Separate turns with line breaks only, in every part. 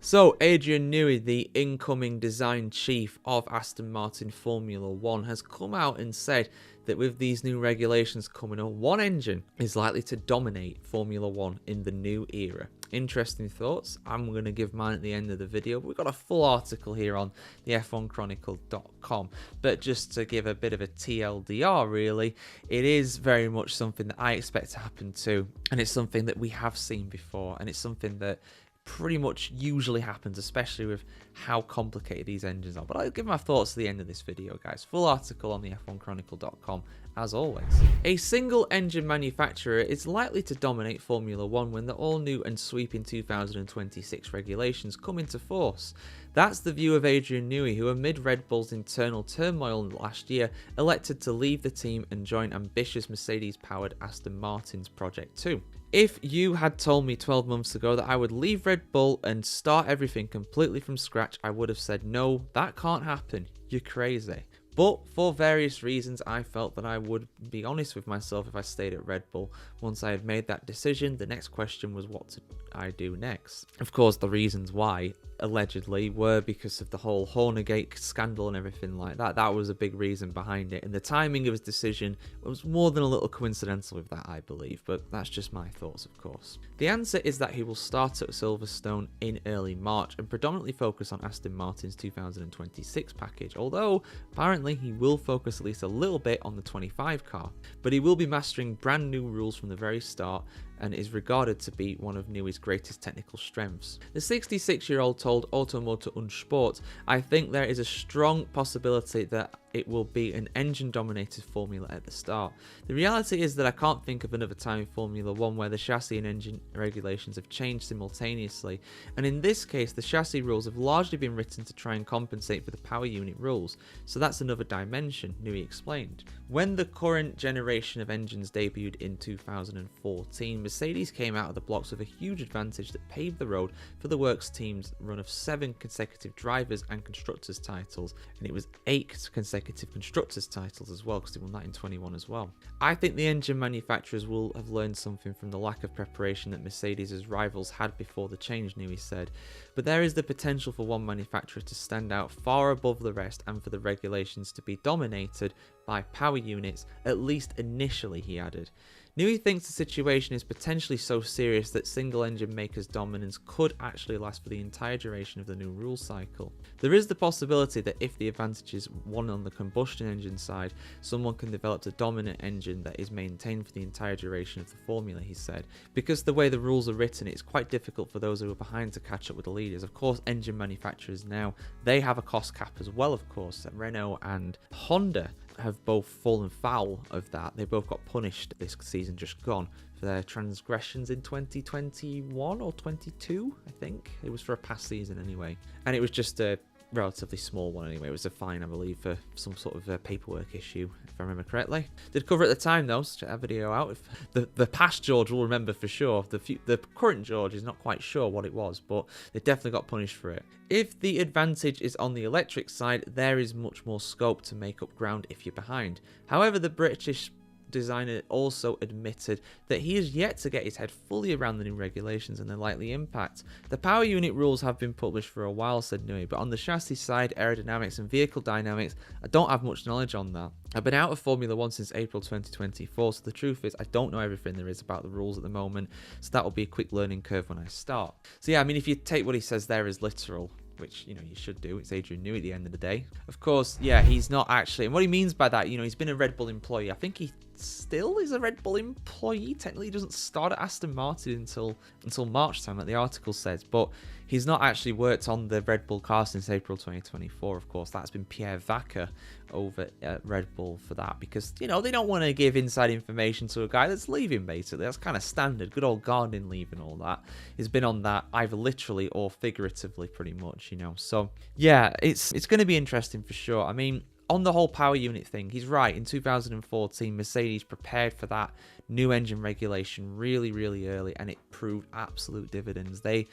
So, Adrian Newey, the incoming design chief of Aston Martin Formula 1, has come out and said that with these new regulations coming up, one engine is likely to dominate Formula 1 in the new era. Interesting thoughts. I'm going to give mine at the end of the video. We've got a full article here on the F1 Chronicle.com, but just to give a bit of a TLDR, really, it is very much something that I expect to happen too, and it's something that we have seen before, and it's something that pretty much usually happens, especially with how complicated these engines are. But I'll give my thoughts at the end of this video, guys. Full article on the F1Chronicle.com, as always. A single engine manufacturer is likely to dominate Formula 1 when the all-new and sweeping 2026 regulations come into force. That's the view of Adrian Newey, who amid Red Bull's internal turmoil last year, elected to leave the team and join ambitious Mercedes-powered Aston Martin's Project 2. If you had told me 12 months ago that I would leave Red Bull and start everything completely from scratch, I would have said, no, that can't happen. You're crazy. But for various reasons, I felt that I would be honest with myself if I stayed at Red Bull. Once I had made that decision, the next question was what did I do next? Of course, the reasons why, allegedly, were because of the whole Hornergate scandal and everything like that. That was a big reason behind it. And the timing of his decision was more than a little coincidental with that, I believe. But that's just my thoughts, of course. The answer is that he will start at Silverstone in early March and predominantly focus on Aston Martin's 2026 package. Although, apparently, he will focus at least a little bit on the 25 car, but he will be mastering brand new rules from the very start and is regarded to be one of Newey's greatest technical strengths. The 66-year-old told Automotor und Sport, "I think there is a strong possibility that it will be an engine-dominated formula at the start. The reality is that I can't think of another time in Formula 1 where the chassis and engine regulations have changed simultaneously, and in this case the chassis rules have largely been written to try and compensate for the power unit rules, so that's another dimension," Newey explained. When the current generation of engines debuted in 2014, Mercedes came out of the blocks with a huge advantage that paved the road for the works team's run of 7 consecutive drivers and constructors titles, and it was 8 consecutive constructors titles as well, because they won that in 21 as well. I think the engine manufacturers will have learned something from the lack of preparation that Mercedes' rivals had before the change, Newey said, but there is the potential for one manufacturer to stand out far above the rest and for the regulations to be dominated by power units, at least initially, he added. Newey thinks the situation is potentially so serious that single-engine makers' dominance could actually last for the entire duration of the new rule cycle. There is the possibility that if the advantage is won on the combustion engine side, someone can develop a dominant engine that is maintained for the entire duration of the formula, he said. Because the way the rules are written, it's quite difficult for those who are behind to catch up with the leaders. Of course, engine manufacturers now, they have a cost cap as well, of course. Renault and Honda have both fallen foul of that. They both got punished this season just gone for their transgressions in 2021 or 22, I think. It was for a past season anyway. And it was just a relatively small one anyway. It was a fine, I believe, for some sort of paperwork issue, if I remember correctly. Did cover at the time though, so check that video out. If the past George will remember for sure. The current George is not quite sure what it was, but they definitely got punished for it. If the advantage is on the electric side, there is much more scope to make up ground if you're behind. However, the British designer also admitted that he is yet to get his head fully around the new regulations and their likely impact. The power unit rules have been published for a while, said Newey, but on the chassis side, aerodynamics and vehicle dynamics, I don't have much knowledge on that. I've been out of Formula 1 since April 2024, so the truth is I don't know everything there is about the rules at the moment, so that will be a quick learning curve when I start. So yeah, I mean, if you take what he says there as literal, which, you know, you should do. It's Adrian Newey at the end of the day. Of course, yeah, he's not actually... And what he means by that, you know, he's been a Red Bull employee. I think he still is a Red Bull employee. Technically, he doesn't start at Aston Martin until March time, like the article says. But he's not actually worked on the Red Bull car since April 2024, of course. That's been Pierre Vaca over at Red Bull for that. Because, you know, they don't want to give inside information to a guy that's leaving, basically. That's kind of standard. Good old Garden leave and all that. He's been on that either literally or figuratively, pretty much, you know. So, yeah, it's going to be interesting for sure. I mean, on the whole power unit thing, he's right. In 2014, Mercedes prepared for that new engine regulation really, really early, and it proved absolute dividends. They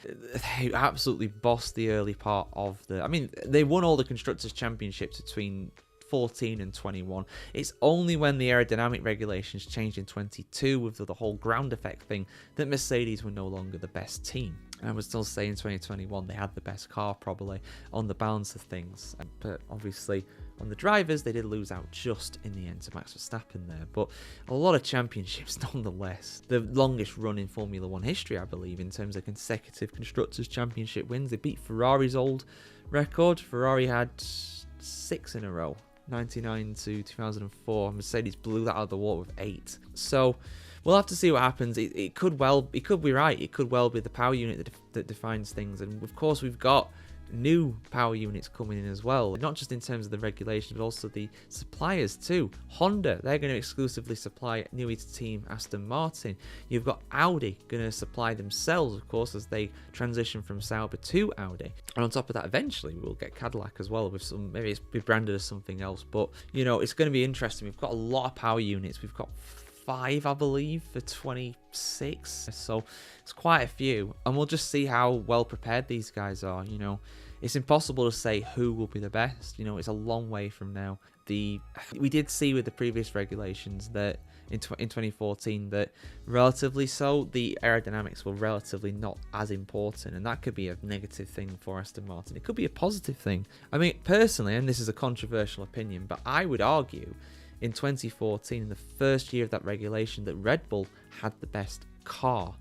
absolutely bossed the early part of the... I mean, they won all the Constructors' Championships between 14 and 21. It's only when the aerodynamic regulations changed in 22 with the whole ground effect thing that Mercedes were no longer the best team. I would still say in 2021 they had the best car probably on the balance of things. But obviously on the drivers they did lose out just in the end to Max Verstappen there. But a lot of championships nonetheless. The longest run in Formula 1 history, I believe, in terms of consecutive Constructors' Championship wins. They beat Ferrari's old record. Ferrari had 6 in a row. 99 to 2004. Mercedes blew that out of the water with 8. So we'll have to see what happens. It could be right. It could well be the power unit that defines things. And of course, we've got new power units coming in as well. Not just in terms of the regulations, but also the suppliers too. Honda, they're going to exclusively supply Newey's team Aston Martin. You've got Audi going to supply themselves, of course, as they transition from Sauber to Audi. And on top of that, eventually we'll get Cadillac as well with some, maybe it's be branded as something else. But you know, it's going to be interesting. We've got a lot of power units. We've got 5, I believe, for 26. So it's quite a few. And we'll just see how well prepared these guys are. You know, it's impossible to say who will be the best. You know, it's a long way from now. We did see with the previous regulations that in 2014 that relatively so the aerodynamics were relatively not as important, and that could be a negative thing for Aston Martin. It could be a positive thing. I mean, personally, and this is a controversial opinion, but I would argue in 2014, in the first year of that regulation, that Red Bull had the best car,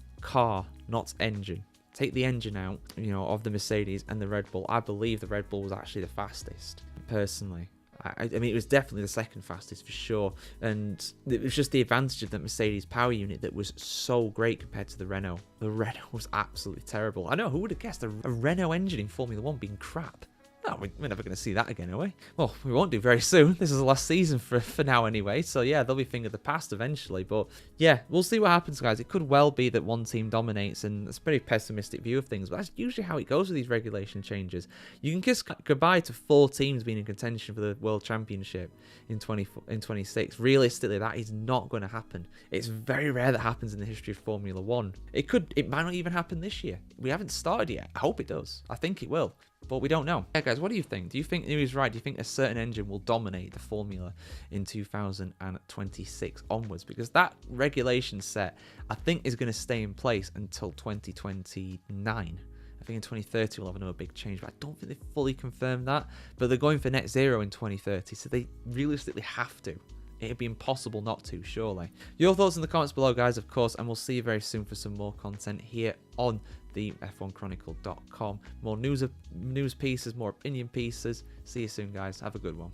not engine. Take the engine out, you know, of the Mercedes and the Red Bull. I believe the Red Bull was actually the fastest, personally. I mean, it was definitely the second fastest for sure. And it was just the advantage of that Mercedes power unit that was so great compared to the Renault. The Renault was absolutely terrible. I know, who would have guessed a Renault engine in Formula 1 being crap? No, we're never going to see that again, are we? Well, we won't do very soon. This is the last season for now anyway. So yeah, they'll be thing of the past eventually. But yeah, we'll see what happens, guys. It could well be that one team dominates, and it's a pretty pessimistic view of things. But that's usually how it goes with these regulation changes. You can kiss goodbye to 4 teams being in contention for the World Championship in 26. Realistically, that is not going to happen. It's very rare that happens in the history of Formula 1. It might not even happen this year. We haven't started yet. I hope it does. I think it will. But we don't know. Yeah, guys, what do you think? Do you think Newey's right? Do you think a certain engine will dominate the formula in 2026 onwards? Because that regulation set, I think, is going to stay in place until 2029. I think in 2030 we'll have another big change, but I don't think they've fully confirmed that. But they're going for net zero in 2030, so they realistically have to. It'd be impossible not to, surely. Your thoughts in the comments below, guys, of course, and we'll see you very soon for some more content here on the F1Chronicle.com. More news pieces, more opinion pieces. See you soon, guys. Have a good one.